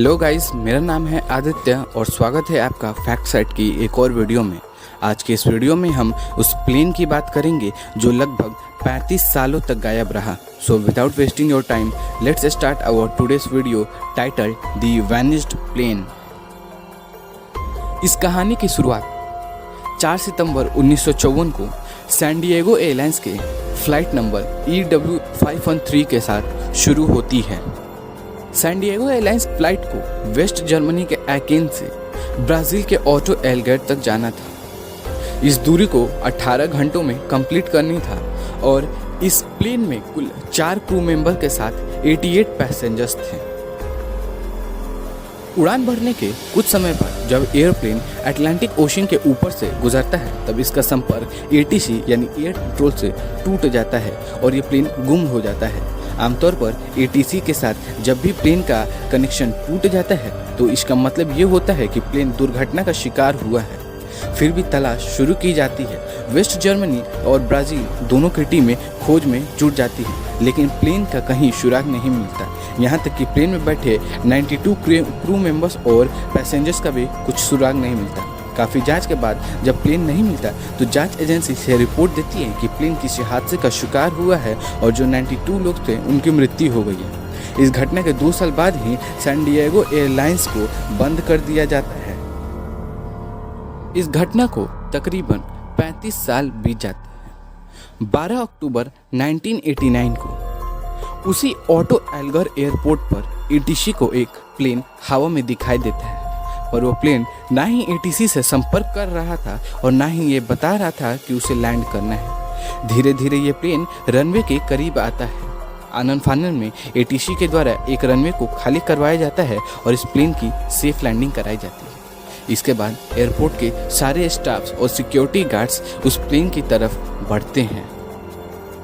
Hello guys, मेरा नाम है आदित्य और स्वागत है आपका फैक्ट सेट की एक और वीडियो में। आज के इस वीडियो में हम उस प्लेन की बात करेंगे जो लगभग 35 सालों तक गायब रहा। So without wasting your time, let's start our today's video titled the vanished plane. इस कहानी की शुरुआत 4 सितंबर 1954 को सैन डिएगो एयरलाइंस के फ्लाइट नंबर EW513 के साथ शुरू होती है। सैन डिएगो एयरलाइंस फ्लाइट को वेस्ट जर्मनी के एकेन से ब्राज़ील के ऑटो एलगेट तक जाना था। इस दूरी को 18 घंटों में कंप्लीट करनी था और इस प्लेन में कुल 4 क्रू मेंबर के साथ 88 पैसेंजर्स थे। उड़ान भरने के कुछ समय बाद जब एयरप्लेन अटलांटिक ओशन के ऊपर से गुजरता है तब इसका संपर्क ATC यानी एयर कंट्रोल से टूट जाता है और ये प्लेन गुम हो जाता है। आमतौर पर ATC के साथ जब भी प्लेन का कनेक्शन टूट जाता है तो इसका मतलब ये होता है कि प्लेन दुर्घटना का शिकार हुआ है। फिर भी तलाश शुरू की जाती है। वेस्ट जर्मनी और ब्राज़ील दोनों की टीमें खोज में जुट जाती है, लेकिन प्लेन का कहीं सुराग नहीं मिलता। यहाँ तक कि प्लेन में बैठे 92 क्रू मेंबर्स और पैसेंजर्स का भी कुछ सुराग नहीं मिलता। काफ़ी जांच के बाद जब प्लेन नहीं मिलता तो जांच एजेंसी से रिपोर्ट देती है कि प्लेन किसी हादसे का शिकार हुआ है और जो 92 लोग थे उनकी मृत्यु हो गई है। इस घटना के 2 साल बाद ही सैन डिएगो एयरलाइंस को बंद कर दिया जाता है। इस घटना को तकरीबन 35 साल बीत जाते हैं। 12 अक्टूबर 1989 को उसी ऑटो एलगर एयरपोर्ट पर ATC को एक प्लेन हवा में दिखाई देता है, पर वो प्लेन ना ही ATC से संपर्क कर रहा था और ना ही ये बता रहा था कि उसे लैंड करना है। धीरे धीरे ये प्लेन रनवे के करीब आता है। आनन फानन में ATC के द्वारा एक रनवे को खाली करवाया जाता है और इस प्लेन की सेफ लैंडिंग कराई जाती है। इसके बाद एयरपोर्ट के सारे स्टाफ्स और सिक्योरिटी गार्ड्स उस प्लेन की तरफ बढ़ते हैं।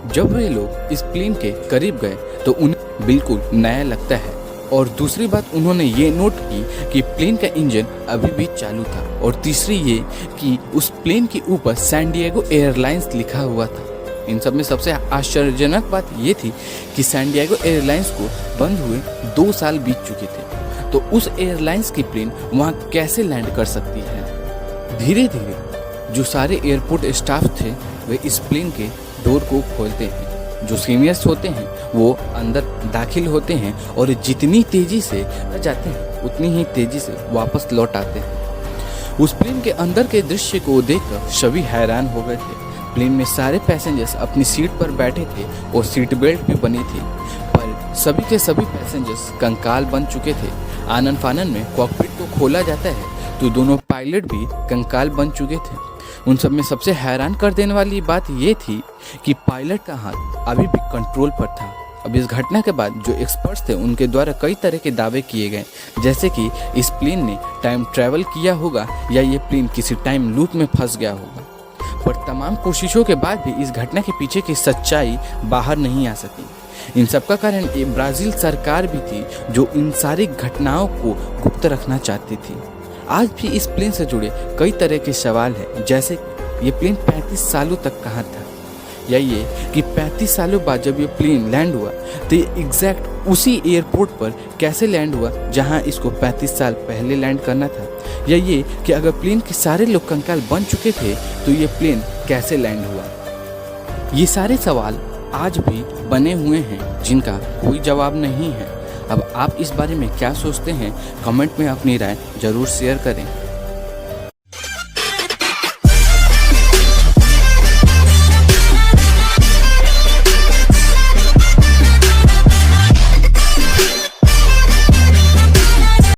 जब वे लोग इस प्लेन के करीब गए तो उन्हें बिल्कुल नया लगता है और दूसरी बात उन्होंने ये नोट की कि प्लेन का इंजन अभी भी चालू था और तीसरी ये कि उस प्लेन के ऊपर सैन डिएगो एयरलाइंस लिखा हुआ था। इन सब में सबसे आश्चर्यजनक बात ये थी कि सैन डिएगो एयरलाइंस को बंद हुए 2 साल बीत चुके थे, तो उस एयरलाइंस की प्लेन वहाँ कैसे लैंड कर सकती है। धीरे धीरे जो सारे एयरपोर्ट स्टाफ थे वे इस प्लेन के डोर को खोलते हैं। जो सीनियर्स होते हैं वो अंदर दाखिल होते हैं और जितनी तेजी से जाते हैं उतनी ही तेजी से वापस लौट आते हैं। उस प्लेन के अंदर के दृश्य को देखकर सभी हैरान हो गए थे। प्लेन में सारे पैसेंजर्स अपनी सीट पर बैठे थे और सीट बेल्ट भी बनी थी, पर सभी के सभी पैसेंजर्स कंकाल बन चुके थे। आनन फानन में कॉकपिट को खोला जाता है तो दोनों पायलट भी कंकाल बन चुके थे। उन सब में सबसे हैरान कर देने वाली बात ये थी कि पायलट का हाथ अभी भी कंट्रोल पर था। अब इस घटना के बाद जो एक्सपर्ट्स थे उनके द्वारा कई तरह के दावे किए गए, जैसे कि इस प्लेन ने टाइम ट्रैवल किया होगा या ये प्लेन किसी टाइम लूप में फंस गया होगा। पर तमाम कोशिशों के बाद भी इस घटना के पीछे की सच्चाई बाहर नहीं आ सकी। इन सब का कारण एक ब्राज़ील सरकार भी थी जो इन सारी घटनाओं को गुप्त रखना चाहती थी। आज भी इस प्लेन से जुड़े कई तरह के सवाल हैं, जैसे ये प्लेन 35 सालों तक कहाँ था, या ये कि 35 सालों बाद जब ये प्लेन लैंड हुआ तो ये एग्जैक्ट उसी एयरपोर्ट पर कैसे लैंड हुआ जहां इसको 35 साल पहले लैंड करना था, या ये कि अगर प्लेन के सारे लोग कंकाल बन चुके थे तो ये प्लेन कैसे लैंड हुआ। ये सारे सवाल आज भी बने हुए हैं जिनका कोई जवाब नहीं है। अब आप इस बारे में क्या सोचते हैं, कमेंट में अपनी राय जरूर शेयर करें।